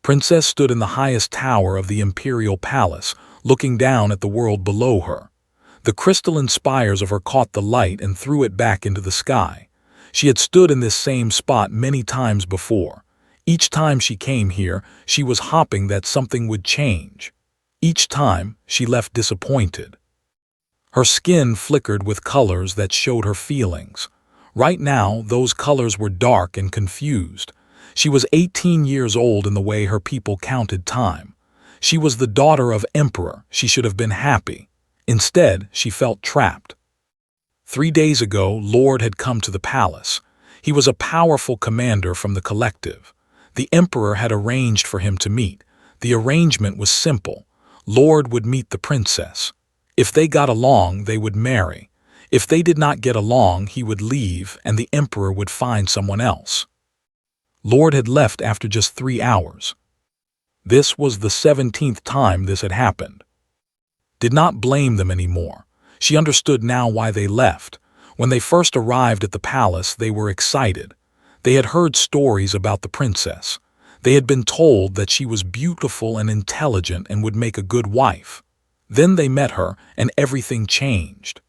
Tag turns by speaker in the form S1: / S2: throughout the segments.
S1: Princess stood in the highest tower of the imperial palace, looking down at the world below her. The crystalline spires of her caught the light and threw it back into the sky. She had stood in this same spot many times before. Each time she came here, she was hoping that something would change. Each time, she left disappointed. Her skin flickered with colors that showed her feelings. Right now, those colors were dark and confused. She was 18 years old in the way her people counted time. She was the daughter of Emperor. She should have been happy. Instead, she felt trapped. 3 days ago, Lord had come to the palace. He was a powerful commander from the collective. The Emperor had arranged for him to meet. The arrangement was simple. Lord would meet the princess. If they got along, they would marry. If they did not get along, he would leave and the Emperor would find someone else. Lord had left after just 3 hours. This was the 17th time this had happened. Did not blame them anymore. She understood now why they left. When they first arrived at the palace, they were excited. They had heard stories about the princess. They had been told that she was beautiful and intelligent and would make a good wife. Then they met her, and everything changed.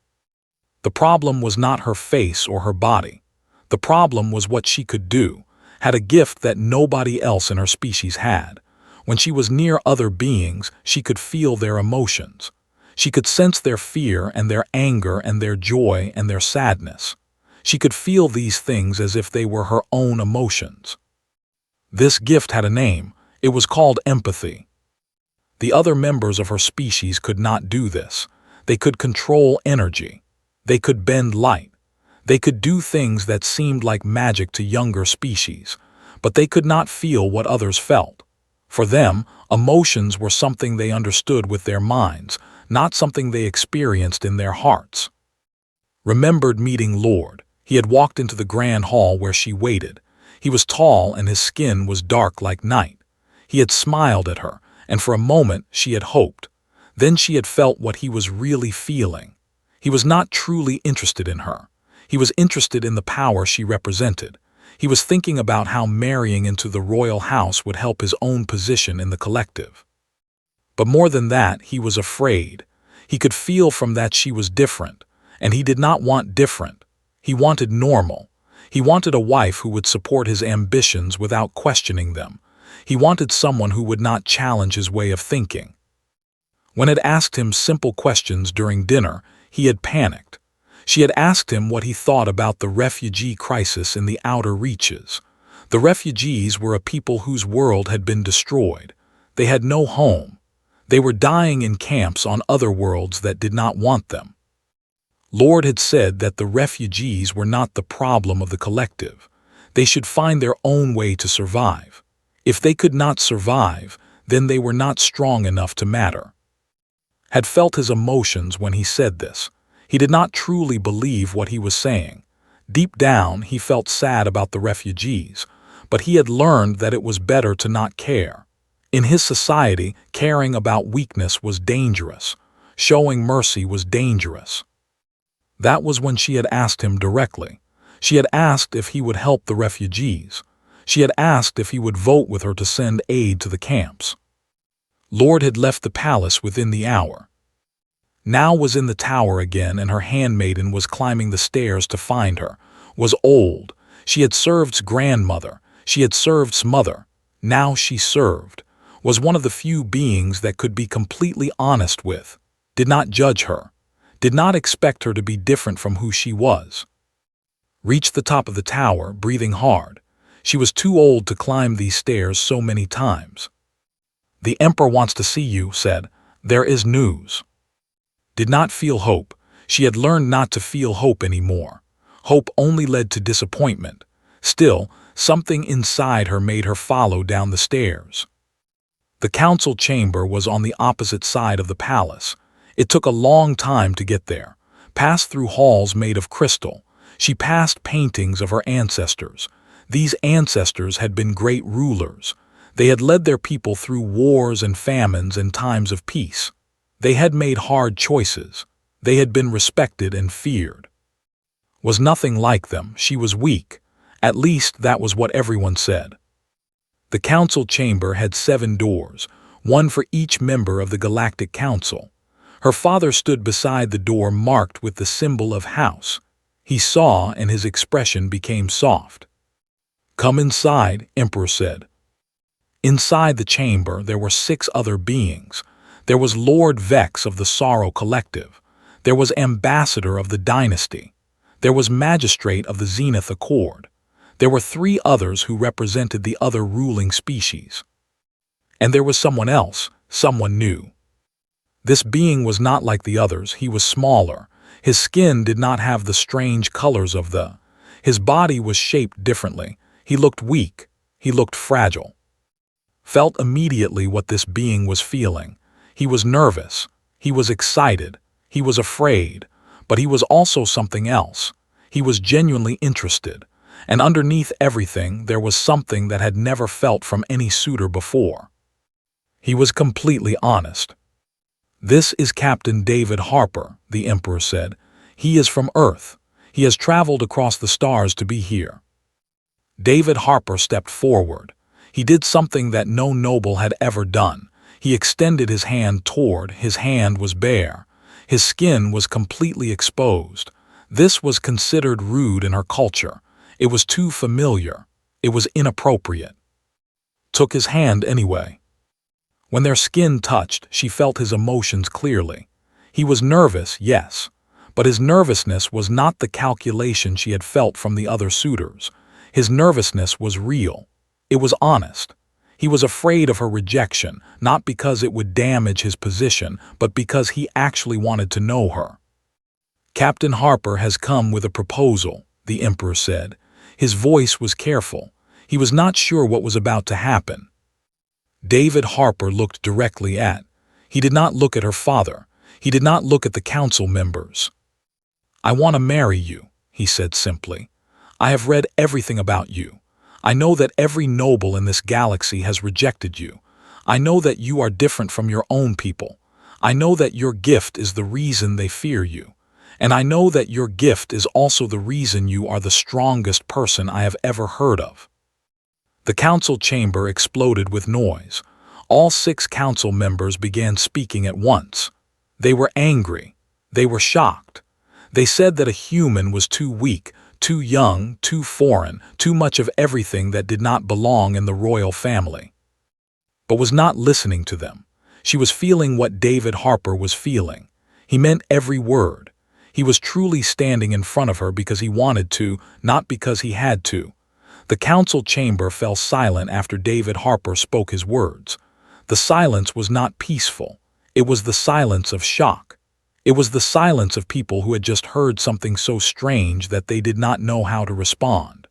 S1: The problem was not her face or her body. The problem was what she could do, had a gift that nobody else in her species had. When she was near other beings, she could feel their emotions. She could sense their fear and their anger and their joy and their sadness. She could feel these things as if they were her own emotions. This gift had a name. It was called empathy. The other members of her species could not do this. They could control energy. They could bend light. They could do things that seemed like magic to younger species, but they could not feel what others felt. For them, emotions were something they understood with their minds, not something they experienced in their hearts. Remembered meeting Lord. He had walked into the grand hall where she waited. He was tall and his skin was dark like night. He had smiled at her, and for a moment she had hoped. Then she had felt what he was really feeling. He was not truly interested in her. He was interested in the power she represented. He was thinking about how marrying into the royal house would help his own position in the collective. But more than that, he was afraid. He could feel from that she was different, and he did not want different. He wanted normal. He wanted a wife who would support his ambitions without questioning them. He wanted someone who would not challenge his way of thinking. When it asked him simple questions during dinner, he had panicked. She had asked him what he thought about the refugee crisis in the outer reaches. The refugees were a people whose world had been destroyed. They had no home. They were dying in camps on other worlds that did not want them. Lord had said that the refugees were not the problem of the collective. They should find their own way to survive. If they could not survive, then they were not strong enough to matter. Had felt his emotions when he said this. He did not truly believe what he was saying. Deep down, he felt sad about the refugees, but he had learned that it was better to not care. In his society, caring about weakness was dangerous. Showing mercy was dangerous. That was when she had asked him directly. She had asked if he would help the refugees. She had asked if he would vote with her to send aid to the camps. Lord had left the palace within the hour. Now was in the tower again, and her handmaiden was climbing the stairs to find her. Was old. She had served's grandmother. She had served's mother. Now she served. Was one of the few beings that could be completely honest with. Did not judge her. Did not expect her to be different from who she was. Reached the top of the tower, breathing hard. She was too old to climb these stairs so many times. "The Emperor wants to see you," said. "There is news." Did not feel hope. She had learned not to feel hope anymore. Hope only led to disappointment. Still, something inside her made her follow down the stairs. The council chamber was on the opposite side of the palace. It took a long time to get there. Passed through halls made of crystal. She passed paintings of her ancestors. These ancestors had been great rulers. They had led their people through wars and famines and times of peace. They had made hard choices. They had been respected and feared. Was nothing like them. She was weak. At least that was what everyone said. The council chamber had 7 doors, one for each member of the Galactic Council. Her father stood beside the door marked with the symbol of house. He saw, and his expression became soft. "Come inside," Emperor said. Inside the chamber there were 6 other beings. There was Lord Vex of the Sorrow Collective. There was Ambassador of the Dynasty. There was Magistrate of the Zenith Accord. There were 3 others who represented the other ruling species. And there was someone else, someone new. This being was not like the others. He was smaller. His skin did not have the strange colors of the. His body was shaped differently. He looked weak. He looked fragile. Felt immediately what this being was feeling. He was nervous. He was excited. He was afraid. But he was also something else. He was genuinely interested. And underneath everything, there was something that had never felt from any suitor before. He was completely honest. "This is Captain David Harper," the Emperor said. "He is from Earth. He has traveled across the stars to be here." David Harper stepped forward. He did something that no noble had ever done. He extended his hand toward. His hand was bare. His skin was completely exposed. This was considered rude in her culture. It was too familiar. It was inappropriate. Took his hand anyway. When their skin touched, she felt his emotions clearly. He was nervous, yes, but his nervousness was not the calculation she had felt from the other suitors. His nervousness was real. It was honest. He was afraid of her rejection, not because it would damage his position, but because he actually wanted to know her. "Captain Harper has come with a proposal," the Emperor said. His voice was careful. He was not sure what was about to happen. David Harper looked directly at. He did not look at her father. He did not look at the council members. "I want to marry you," he said simply. "I have read everything about you. I know that every noble in this galaxy has rejected you. I know that you are different from your own people. I know that your gift is the reason they fear you. And I know that your gift is also the reason you are the strongest person I have ever heard of." The council chamber exploded with noise. All 6 council members began speaking at once. They were angry. They were shocked. They said that a human was too weak, too young, too foreign, too much of everything that did not belong in the royal family. But was not listening to them. She was feeling what David Harper was feeling. He meant every word. He was truly standing in front of her because he wanted to, not because he had to. The council chamber fell silent after David Harper spoke his words. The silence was not peaceful. It was the silence of shock. It was the silence of people who had just heard something so strange that they did not know how to respond.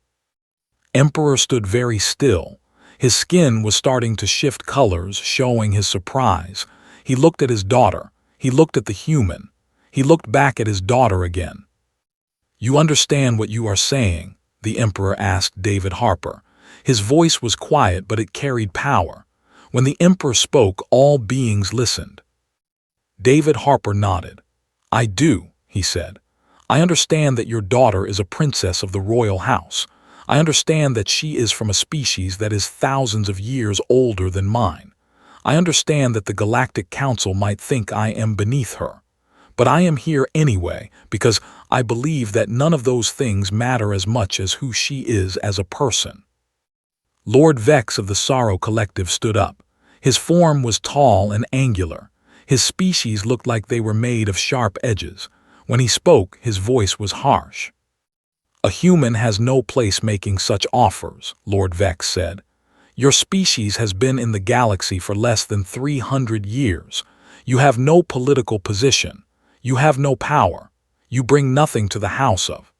S1: Emperor stood very still. His skin was starting to shift colors, showing his surprise. He looked at his daughter. He looked at the human. He looked back at his daughter again. "You understand what you are saying?" the Emperor asked David Harper. His voice was quiet, but it carried power. When the Emperor spoke, all beings listened. David Harper nodded. "I do," he said. "I understand that your daughter is a princess of the royal house. I understand that she is from a species that is thousands of years older than mine. I understand that the Galactic Council might think I am beneath her. But I am here anyway because I believe that none of those things matter as much as who she is as a person." Lord Vex of the Sorrow Collective stood up. His form was tall and angular. His species looked like they were made of sharp edges. When he spoke, his voice was harsh. "A human has no place making such offers," Lord Vex said. "Your species has been in the galaxy for less than 300 years. You have no political position. You have no power. You bring nothing to the house of."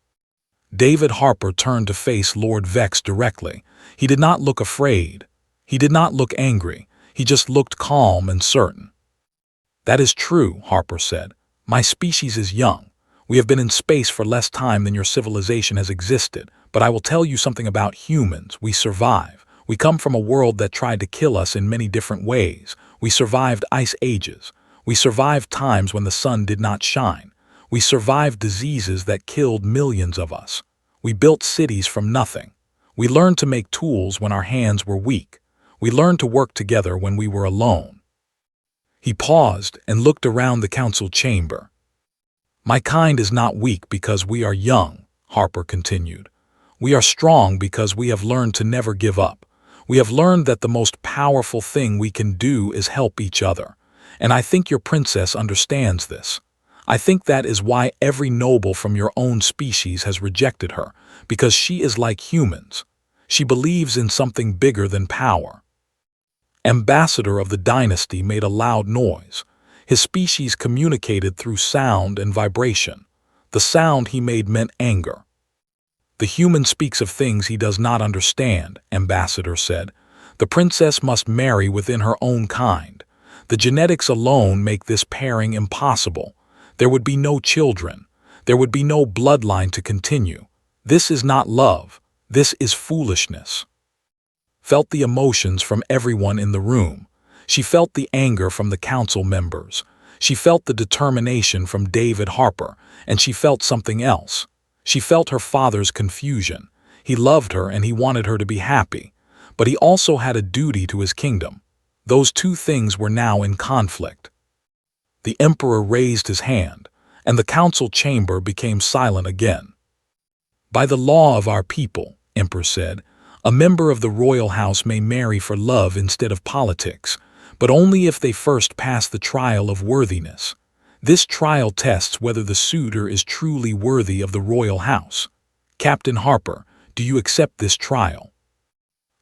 S1: David Harper turned to face Lord Vex directly. He did not look afraid. He did not look angry. He just looked calm and certain. "That is true," Harper said. "My species is young. We have been in space for less time than your civilization has existed, but I will tell you something about humans. We survive. We come from a world that tried to kill us in many different ways. We survived ice ages. We survived times when the sun did not shine. We survived diseases that killed millions of us. We built cities from nothing. We learned to make tools when our hands were weak. We learned to work together when we were alone." He paused and looked around the council chamber. "My kind is not weak because we are young," Harper continued. "We are strong because we have learned to never give up. We have learned that the most powerful thing we can do is help each other. And I think your princess understands this. I think that is why every noble from your own species has rejected her, because she is like humans. She believes in something bigger than power." Ambassador of the dynasty made a loud noise. His species communicated through sound and vibration. The sound he made meant anger. "The human speaks of things he does not understand," Ambassador said. "The princess must marry within her own kind. The genetics alone make this pairing impossible. There would be no children. There would be no bloodline to continue. This is not love. This is foolishness." Felt the emotions from everyone in the room. She felt the anger from the council members. She felt the determination from David Harper, and she felt something else. She felt her father's confusion. He loved her and he wanted her to be happy, but he also had a duty to his kingdom. Those two things were now in conflict. The emperor raised his hand, and the council chamber became silent again. "By the law of our people," Emperor said, "a member of the royal house may marry for love instead of politics, but only if they first pass the trial of worthiness. This trial tests whether the suitor is truly worthy of the royal house. Captain Harper, do you accept this trial?"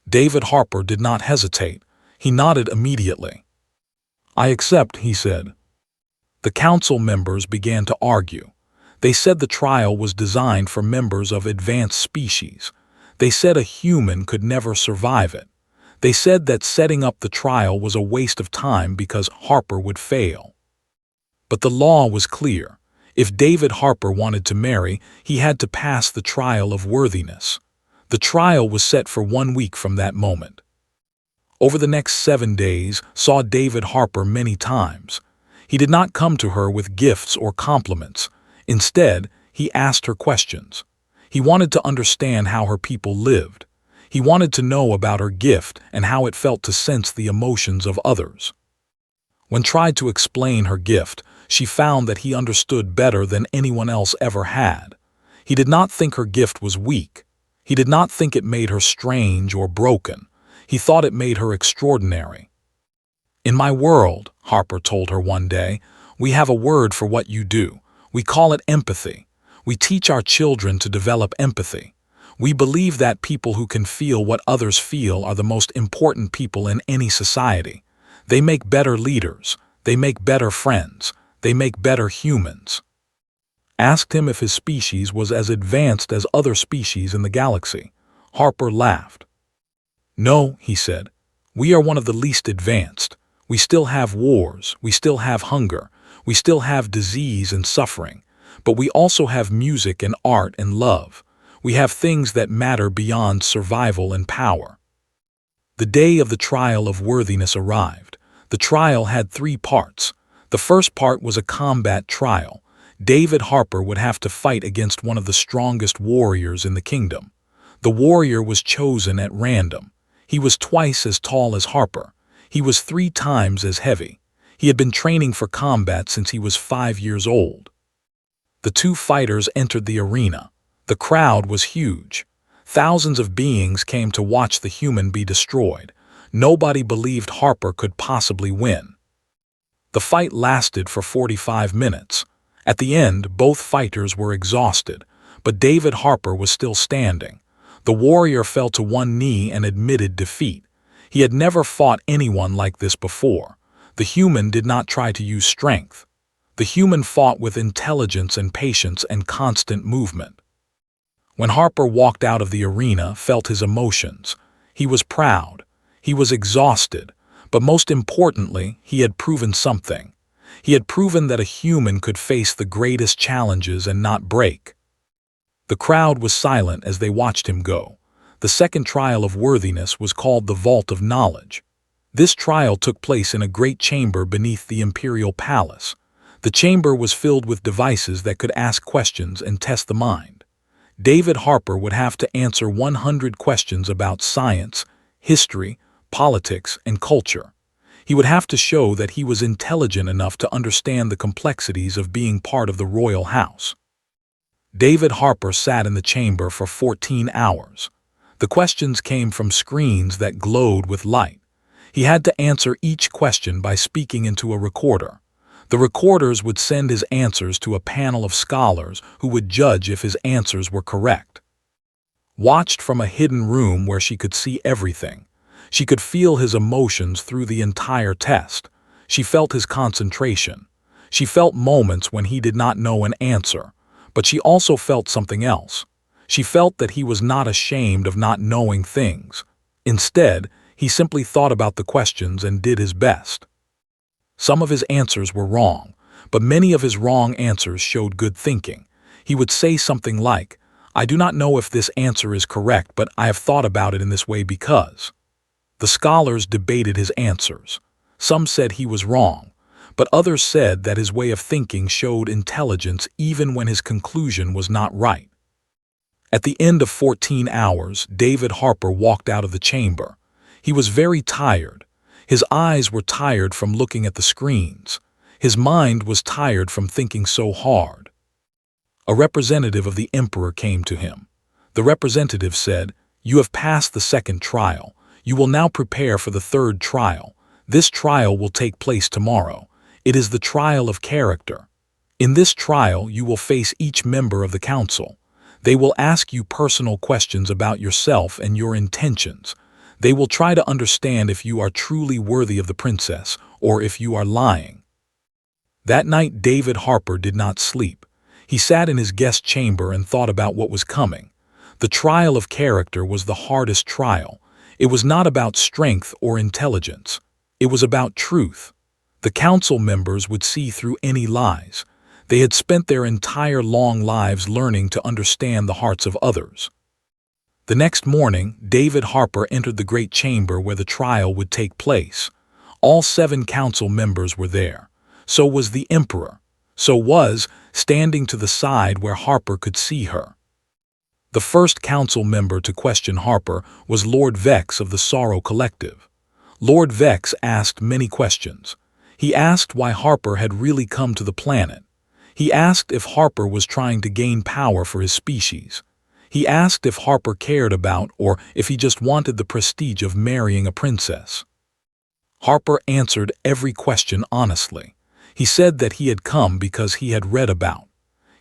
S1: David Harper did not hesitate. He nodded immediately. "I accept," he said. The council members began to argue. They said the trial was designed for members of advanced species. They said a human could never survive it. They said that setting up the trial was a waste of time because Harper would fail. But the law was clear. If David Harper wanted to marry, he had to pass the trial of worthiness. The trial was set for 1 week from that moment. Over the next 7 days, saw David Harper many times. He did not come to her with gifts or compliments. Instead, he asked her questions. He wanted to understand how her people lived. He wanted to know about her gift and how it felt to sense the emotions of others. When tried to explain her gift, she found that he understood better than anyone else ever had. He did not think her gift was weak. He did not think it made her strange or broken. He thought it made her extraordinary. "In my world," Harper told her one day, "we have a word for what you do. We call it empathy. We teach our children to develop empathy. We believe that people who can feel what others feel are the most important people in any society. They make better leaders. They make better friends. They make better humans." Asked him if his species was as advanced as other species in the galaxy. Harper laughed. "No," he said. "We are one of the least advanced. We still have wars. We still have hunger. We still have disease and suffering. But we also have music and art and love. We have things that matter beyond survival and power." The day of the trial of worthiness arrived. The trial had 3 parts. The first part was a combat trial. David Harper would have to fight against one of the strongest warriors in the kingdom. The warrior was chosen at random. He was twice as tall as Harper. He was 3 times as heavy. He had been training for combat since he was 5 years old. The 2 fighters entered the arena. The crowd was huge. Thousands of beings came to watch the human be destroyed. Nobody believed Harper could possibly win. The fight lasted for 45 minutes. At the end, both fighters were exhausted, but David Harper was still standing. The warrior fell to one knee and admitted defeat. He had never fought anyone like this before. The human did not try to use strength. The human fought with intelligence and patience and constant movement. When Harper walked out of the arena, felt his emotions. He was proud. He was exhausted. But most importantly, he had proven something. He had proven that a human could face the greatest challenges and not break. The crowd was silent as they watched him go. The second trial of worthiness was called the Vault of Knowledge. This trial took place in a great chamber beneath the imperial palace. The chamber was filled with devices that could ask questions and test the mind. David Harper would have to answer 100 questions about science, history, politics, and culture. He would have to show that he was intelligent enough to understand the complexities of being part of the royal house. David Harper sat in the chamber for 14 hours. The questions came from screens that glowed with light. He had to answer each question by speaking into a recorder. The recorders would send his answers to a panel of scholars who would judge if his answers were correct. Watched from a hidden room where she could see everything, she could feel his emotions through the entire test. She felt his concentration. She felt moments when he did not know an answer, but she also felt something else. She felt that he was not ashamed of not knowing things. Instead, he simply thought about the questions and did his best. Some of his answers were wrong, but many of his wrong answers showed good thinking. He would say something like, "I do not know if this answer is correct, but I have thought about it in this way because." The scholars debated his answers. Some said he was wrong, but others said that his way of thinking showed intelligence even when his conclusion was not right. At the end of 14 hours, David Harper walked out of the chamber. He was very tired. His eyes were tired from looking at the screens. His mind was tired from thinking so hard. A representative of the emperor came to him. The representative said, "You have passed the second trial. You will now prepare for the third trial. This trial will take place tomorrow. It is the trial of character. In this trial, you will face each member of the council. They will ask you personal questions about yourself and your intentions. They will try to understand if you are truly worthy of the princess or if you are lying." That night, David Harper did not sleep. He sat in his guest chamber and thought about what was coming. The trial of character was the hardest trial. It was not about strength or intelligence. It was about truth. The council members would see through any lies. They had spent their entire long lives learning to understand the hearts of others. The next morning, David Harper entered the great chamber where the trial would take place. All 7 council members were there. So was the emperor. So was, standing to the side where Harper could see her. The first council member to question Harper was Lord Vex of the Sorrow Collective. Lord Vex asked many questions. He asked why Harper had really come to the planet. He asked if Harper was trying to gain power for his species. He asked if Harper cared about or if he just wanted the prestige of marrying a princess. Harper answered every question honestly. He said that he had come because he had read about.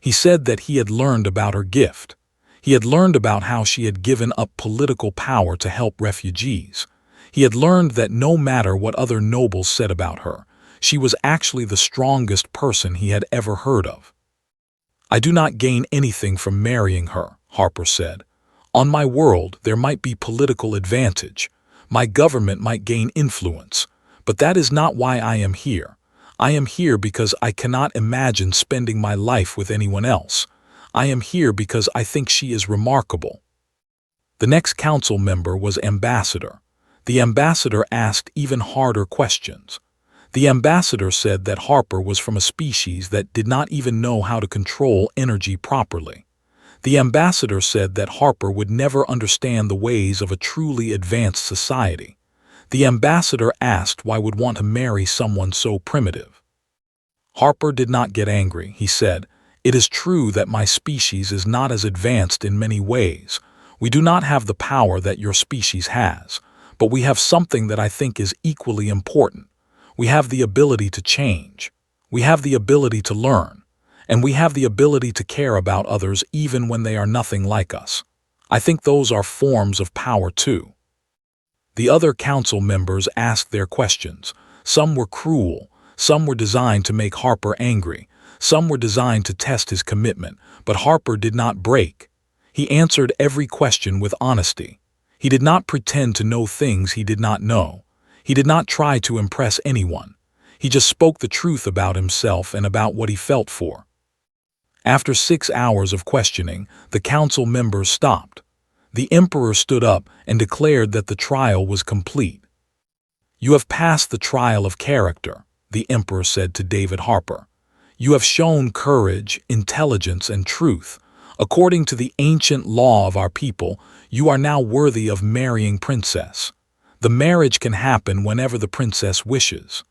S1: He said that he had learned about her gift. He had learned about how she had given up political power to help refugees. He had learned that no matter what other nobles said about her, she was actually the strongest person he had ever heard of. "I do not gain anything from marrying her," Harper said. "On my world, there might be political advantage. My government might gain influence. But that is not why I am here. I am here because I cannot imagine spending my life with anyone else. I am here because I think she is remarkable." The next council member was Ambassador. The ambassador asked even harder questions. The ambassador said that Harper was from a species that did not even know how to control energy properly. The ambassador said that Harper would never understand the ways of a truly advanced society. The ambassador asked why would want to marry someone so primitive. Harper did not get angry. He said, "It is true that my species is not as advanced in many ways. We do not have the power that your species has, but we have something that I think is equally important. We have the ability to change. We have the ability to learn. And we have the ability to care about others even when they are nothing like us. I think those are forms of power too." The other council members asked their questions. Some were cruel. Some were designed to make Harper angry. Some were designed to test his commitment, but Harper did not break. He answered every question with honesty. He did not pretend to know things he did not know. He did not try to impress anyone. He just spoke the truth about himself and about what he felt for. After 6 hours of questioning, the council members stopped. The emperor stood up and declared that the trial was complete. "You have passed the trial of character," the emperor said to David Harper. "You have shown courage, intelligence, and truth. According to the ancient law of our people, you are now worthy of marrying princess." The marriage can happen whenever the princess wishes."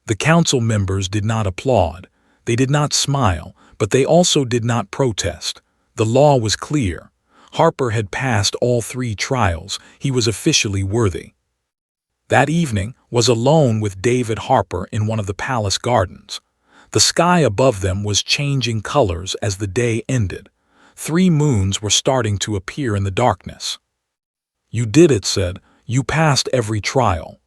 S1: The council members did not applaud. They did not smile, but they also did not protest. The law was clear. Harper had passed all 3 trials. He was officially worthy. That evening was alone with David Harper in one of the palace gardens. The sky above them was changing colors as the day ended. 3 moons were starting to appear in the darkness. "You did it," said. "You passed every trial."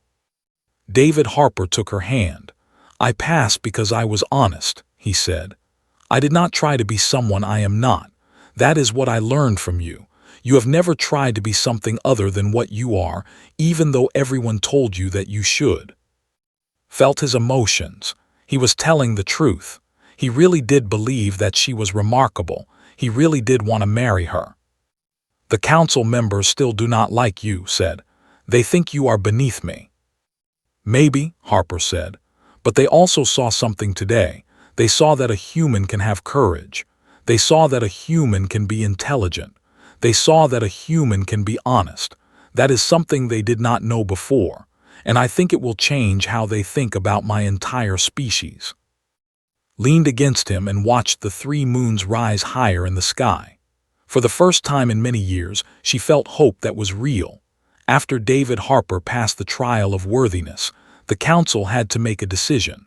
S1: David Harper took her hand. "I passed because I was honest," he said. "I did not try to be someone I am not. That is what I learned from you. You have never tried to be something other than what you are, even though everyone told you that you should." Felt his emotions. He was telling the truth. He really did believe that she was remarkable. He really did want to marry her. "The council members still do not like you," said. "They think you are beneath me." "Maybe," Harper said. "But they also saw something today. They saw that a human can have courage. They saw that a human can be intelligent. They saw that a human can be honest. That is something they did not know before, and I think it will change how they think about my entire species." Leaned against him and watched the 3 moons rise higher in the sky. For the first time in many years, she felt hope that was real. After David Harper passed the trial of worthiness, the council had to make a decision.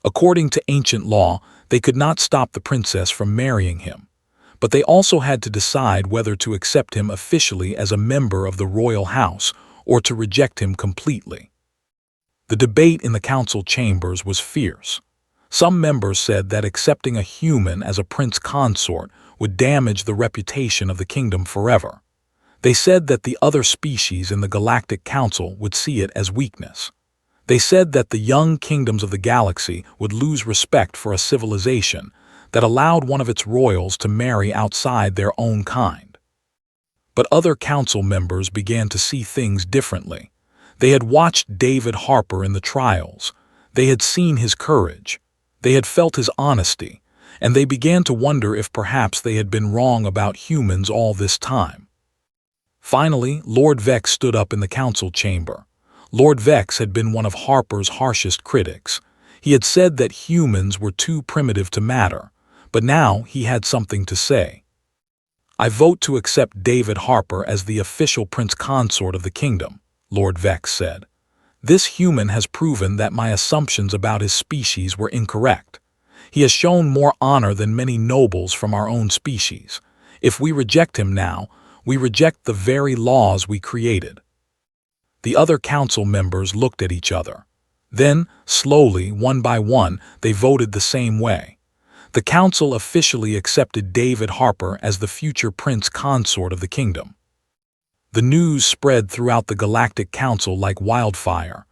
S1: According to ancient law, they could not stop the princess from marrying him. But they also had to decide whether to accept him officially as a member of the royal house or to reject him completely. The debate in the council chambers was fierce. Some members said that accepting a human as a prince consort would damage the reputation of the kingdom forever. They said that the other species in the Galactic Council would see it as weakness. They said that the young kingdoms of the galaxy would lose respect for a civilization that allowed one of its royals to marry outside their own kind. But other council members began to see things differently. They had watched David Harper in the trials. They had seen his courage. They had felt his honesty, and they began to wonder if perhaps they had been wrong about humans all this time. Finally, Lord Vex stood up in the council chamber. Lord Vex had been one of Harper's harshest critics. He had said that humans were too primitive to matter, but now he had something to say. "I vote to accept David Harper as the official prince consort of the kingdom," Lord Vex said. "This human has proven that my assumptions about his species were incorrect. He has shown more honor than many nobles from our own species. If we reject him now, we reject the very laws we created." The other council members looked at each other. Then, slowly, one by one, they voted the same way. The council officially accepted David Harper as the future prince consort of the kingdom. The news spread throughout the Galactic Council like wildfire.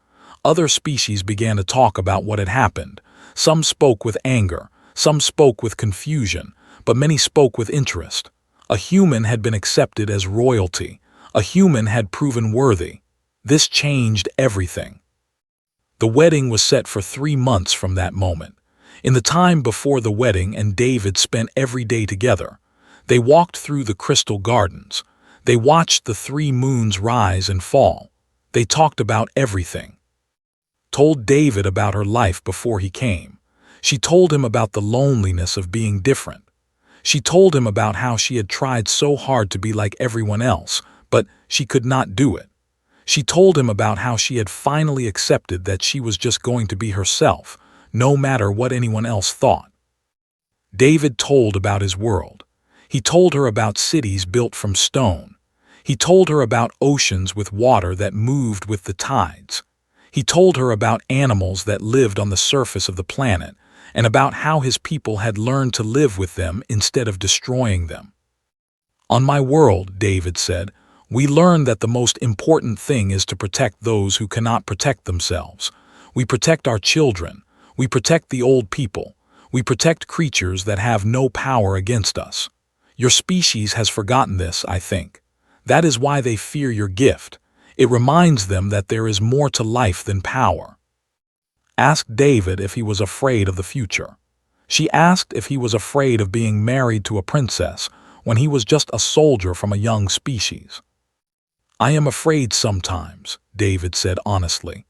S1: Other species began to talk about what had happened. Some spoke with anger, some spoke with confusion, but many spoke with interest. A human had been accepted as royalty. A human had proven worthy. This changed everything. The wedding was set for 3 months from that moment. In the time before the wedding, and David spent every day together. They walked through the crystal gardens. They watched the 3 moons rise and fall. They talked about everything. Told David about her life before he came. She told him about the loneliness of being different. She told him about how she had tried so hard to be like everyone else, but she could not do it. She told him about how she had finally accepted that she was just going to be herself, no matter what anyone else thought. David told about his world. He told her about cities built from stone. He told her about oceans with water that moved with the tides. He told her about animals that lived on the surface of the planet, and about how his people had learned to live with them instead of destroying them. "On my world," David said, "we learned that the most important thing is to protect those who cannot protect themselves. We protect our children. We protect the old people. We protect creatures that have no power against us. Your species has forgotten this, I think. That is why they fear your gift. It reminds them that there is more to life than power." Asked David if he was afraid of the future. She asked if he was afraid of being married to a princess when he was just a soldier from a young species. "I am afraid sometimes," David said honestly.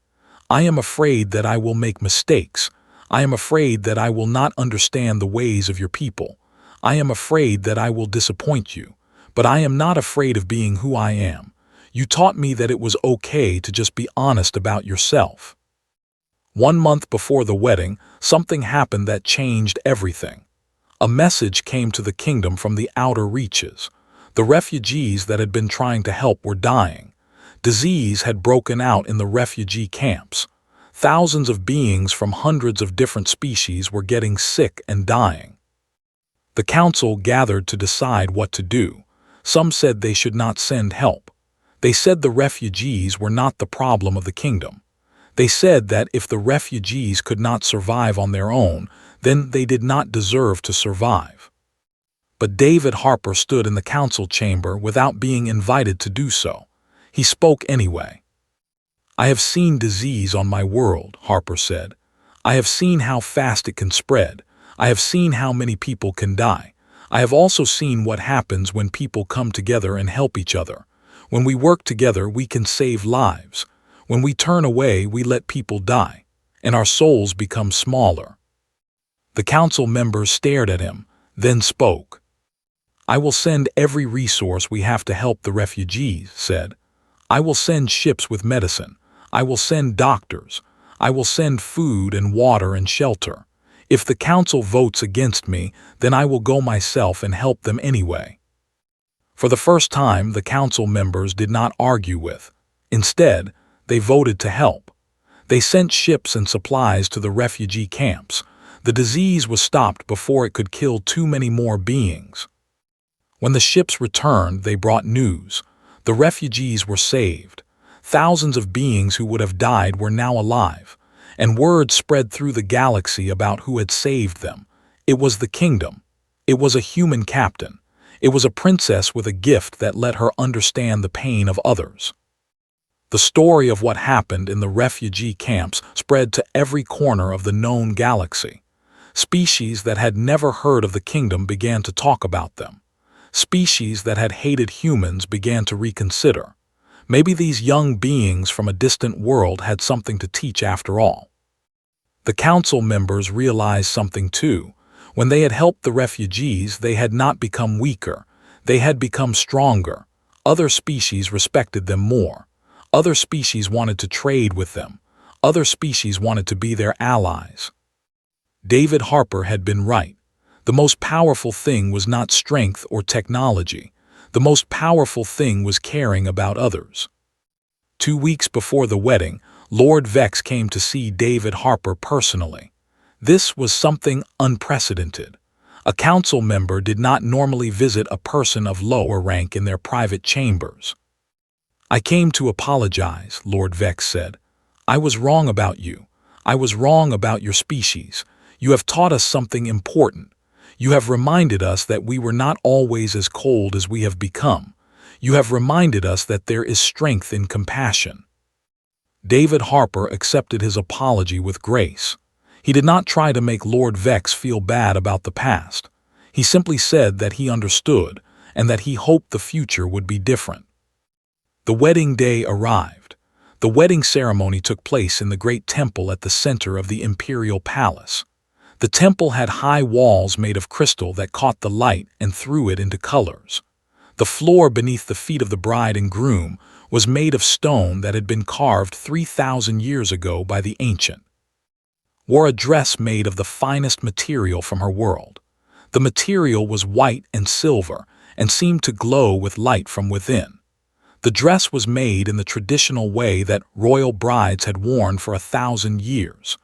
S1: "I am afraid that I will make mistakes. I am afraid that I will not understand the ways of your people. I am afraid that I will disappoint you. But I am not afraid of being who I am. You taught me that it was okay to just be honest about yourself." 1 month before the wedding, something happened that changed everything. A message came to the kingdom from the outer reaches. The refugees that had been trying to help were dying. Disease had broken out in the refugee camps. Thousands of beings from hundreds of different species were getting sick and dying. The council gathered to decide what to do. Some said they should not send help. They said the refugees were not the problem of the kingdom. They said that if the refugees could not survive on their own, then they did not deserve to survive. But David Harper stood in the council chamber without being invited to do so. He spoke anyway. "I have seen disease on my world," Harper said. "I have seen how fast it can spread. I have seen how many people can die. I have also seen what happens when people come together and help each other. When we work together, we can save lives. When we turn away, we let people die, and our souls become smaller." The council members stared at him, then spoke. "I will send every resource we have to help the refugees," said. "I will send ships with medicine. I will send doctors. I will send food and water and shelter. If the council votes against me, then I will go myself and help them anyway." For the first time, the council members did not argue with. Instead, they voted to help. They sent ships and supplies to the refugee camps. The disease was stopped before it could kill too many more beings. When the ships returned, they brought news. The refugees were saved. Thousands of beings who would have died were now alive, and word spread through the galaxy about who had saved them. It was the kingdom. It was a human captain. It was a princess with a gift that let her understand the pain of others. The story of what happened in the refugee camps spread to every corner of the known galaxy. Species that had never heard of the kingdom began to talk about them. Species that had hated humans began to reconsider. Maybe these young beings from a distant world had something to teach after all. The council members realized something too. When they had helped the refugees, they had not become weaker. They had become stronger. Other species respected them more. Other species wanted to trade with them. Other species wanted to be their allies. David Harper had been right. The most powerful thing was not strength or technology. The most powerful thing was caring about others. 2 weeks before the wedding, Lord Vex came to see David Harper personally. This was something unprecedented. A council member did not normally visit a person of lower rank in their private chambers. "I came to apologize," Lord Vex said. "I was wrong about you. I was wrong about your species. You have taught us something important. You have reminded us that we were not always as cold as we have become. You have reminded us that there is strength in compassion." David Harper accepted his apology with grace. He did not try to make Lord Vex feel bad about the past. He simply said that he understood and that he hoped the future would be different. The wedding day arrived. The wedding ceremony took place in the great temple at the center of the imperial palace. The temple had high walls made of crystal that caught the light and threw it into colors. The floor beneath the feet of the bride and groom was made of stone that had been carved 3,000 years ago by the ancient. Wore a dress made of the finest material from her world. The material was white and silver and seemed to glow with light from within. The dress was made in the traditional way that royal brides had worn for 1,000 years.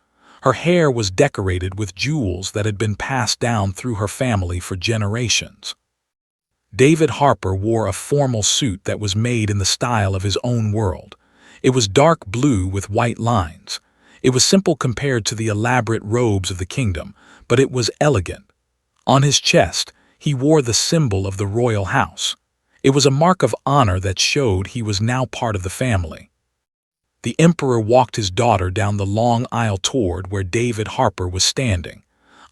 S1: Her hair was decorated with jewels that had been passed down through her family for generations. David Harper wore a formal suit that was made in the style of his own world. It was dark blue with white lines. It was simple compared to the elaborate robes of the kingdom, but it was elegant. On his chest, he wore the symbol of the royal house. It was a mark of honor that showed he was now part of the family. The emperor walked his daughter down the long aisle toward where David Harper was standing.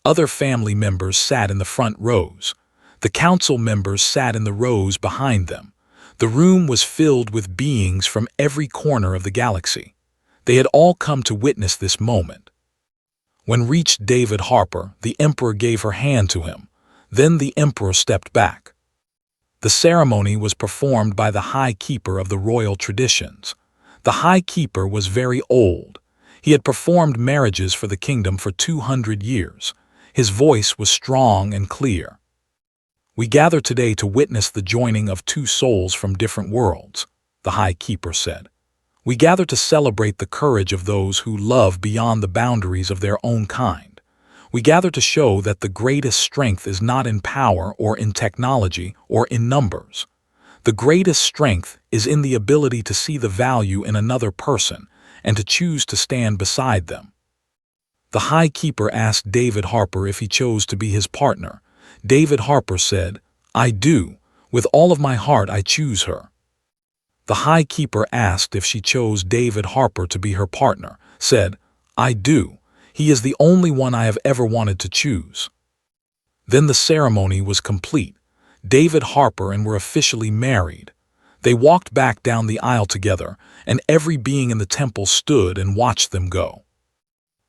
S1: Other family members sat in the front rows. The council members sat in the rows behind them. The room was filled with beings from every corner of the galaxy. They had all come to witness this moment. When reached David Harper, the Emperor gave her hand to him. Then the Emperor stepped back. The ceremony was performed by the High Keeper of the royal traditions. The High Keeper was very old. He had performed marriages for the kingdom for 200 years. His voice was strong and clear. "We gather today to witness the joining of two souls from different worlds," the High Keeper said. "We gather to celebrate the courage of those who love beyond the boundaries of their own kind. We gather to show that the greatest strength is not in power or in technology or in numbers. The greatest strength is in the ability to see the value in another person and to choose to stand beside them." The High Keeper asked David Harper if he chose to be his partner. David Harper said, "I do. With all of my heart I choose her." The High Keeper asked if she chose David Harper to be her partner, said, "I do. He is the only one I have ever wanted to choose." Then the ceremony was complete. David Harper and were officially married. They walked back down the aisle together, and every being in the temple stood and watched them go.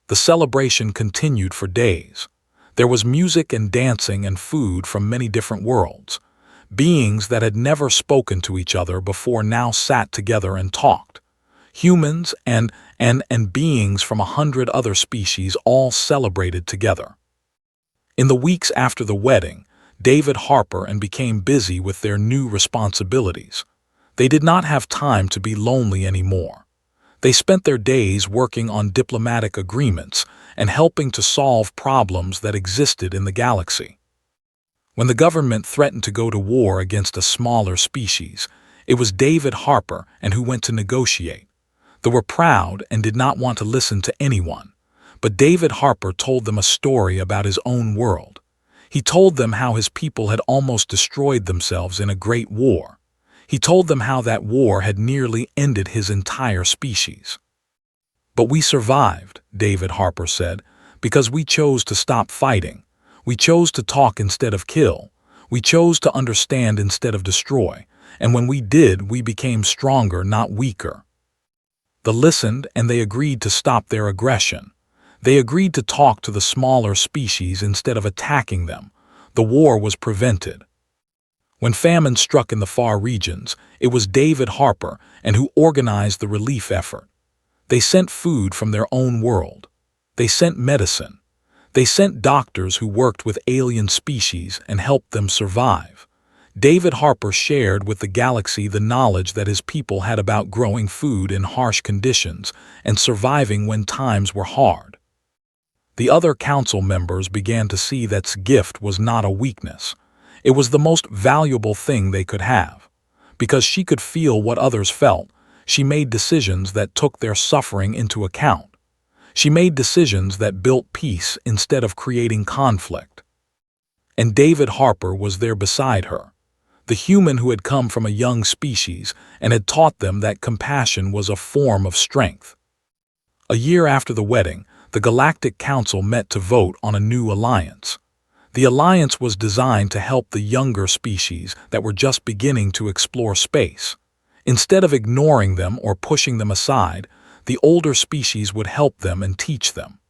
S1: The celebration continued for days. There was music and dancing and food from many different worlds. Beings that had never spoken to each other before now sat together and talked. Humans and beings from 100 other species all celebrated together. In the weeks after the wedding, David Harper and became busy with their new responsibilities. They did not have time to be lonely anymore. They spent their days working on diplomatic agreements and helping to solve problems that existed in the galaxy. When the government threatened to go to war against a smaller species, it was David Harper and who went to negotiate. They were proud and did not want to listen to anyone, but David Harper told them a story about his own world. He told them how his people had almost destroyed themselves in a great war. He told them how that war had nearly ended his entire species. "But we survived," David Harper said, "because we chose to stop fighting. We chose to talk instead of kill. We chose to understand instead of destroy. And when we did, we became stronger, not weaker." They listened and they agreed to stop their aggression. They agreed to talk to the smaller species instead of attacking them. The war was prevented. When famine struck in the far regions, it was David Harper and who organized the relief effort. They sent food from their own world. They sent medicine. They sent doctors who worked with alien species and helped them survive. David Harper shared with the galaxy the knowledge that his people had about growing food in harsh conditions and surviving when times were hard. The other council members began to see that this gift was not a weakness. It was the most valuable thing they could have. Because she could feel what others felt, she made decisions that took their suffering into account. She made decisions that built peace instead of creating conflict. And David Harper was there beside her, the human who had come from a young species and had taught them that compassion was a form of strength. A year after the wedding, the Galactic Council met to vote on a new alliance. The alliance was designed to help the younger species that were just beginning to explore space. Instead of ignoring them or pushing them aside, the older species would help them and teach them.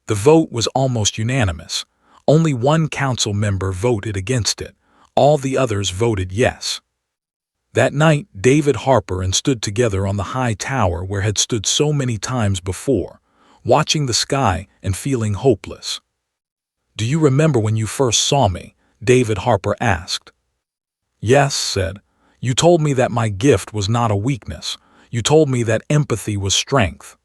S1: The vote was almost unanimous. Only one council member voted against it. All the others voted yes. That night, David Harper and stood together on the high tower where had stood so many times before, watching the sky and feeling hopeless. "Do you remember when you first saw me?" David Harper asked. "Yes," said. "You told me that my gift was not a weakness. You told me that empathy was strength."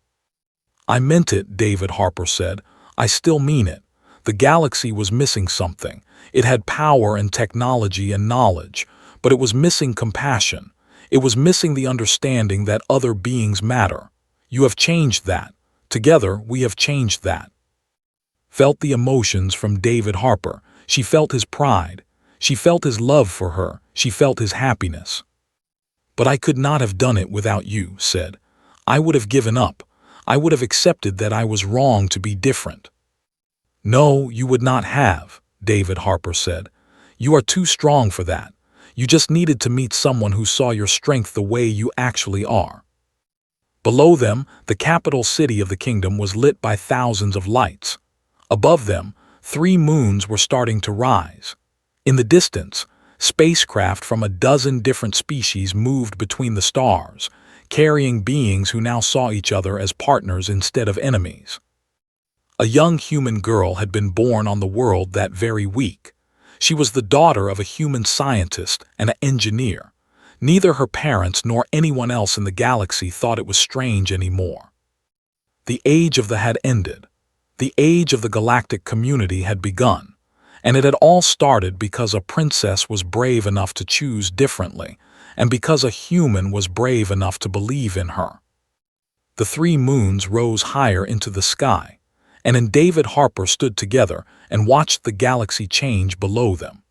S1: "I meant it," David Harper said. "I still mean it. The galaxy was missing something. It had power and technology and knowledge, but it was missing compassion. It was missing the understanding that other beings matter. You have changed that. Together, we have changed that." Felt the emotions from David Harper. She felt his pride. She felt his love for her. She felt his happiness. "But I could not have done it without you," said. "I would have given up. I would have accepted that I was wrong to be different." "No, you would not have," David Harper said. "You are too strong for that. You just needed to meet someone who saw your strength the way you actually are. Below them, the capital city of the kingdom was lit by thousands of lights. Above them, 3 moons were starting to rise. In the distance, spacecraft from a dozen different species moved between the stars, carrying beings who now saw each other as partners instead of enemies. A young human girl had been born on the world that very week. She was the daughter of a human scientist and an engineer. Neither her parents nor anyone else in the galaxy thought it was strange anymore. The age of the had ended. The age of the galactic community had begun, and it had all started because a princess was brave enough to choose differently, and because a human was brave enough to believe in her. The 3 moons rose higher into the sky, and David Harper stood together and watched the galaxy change below them.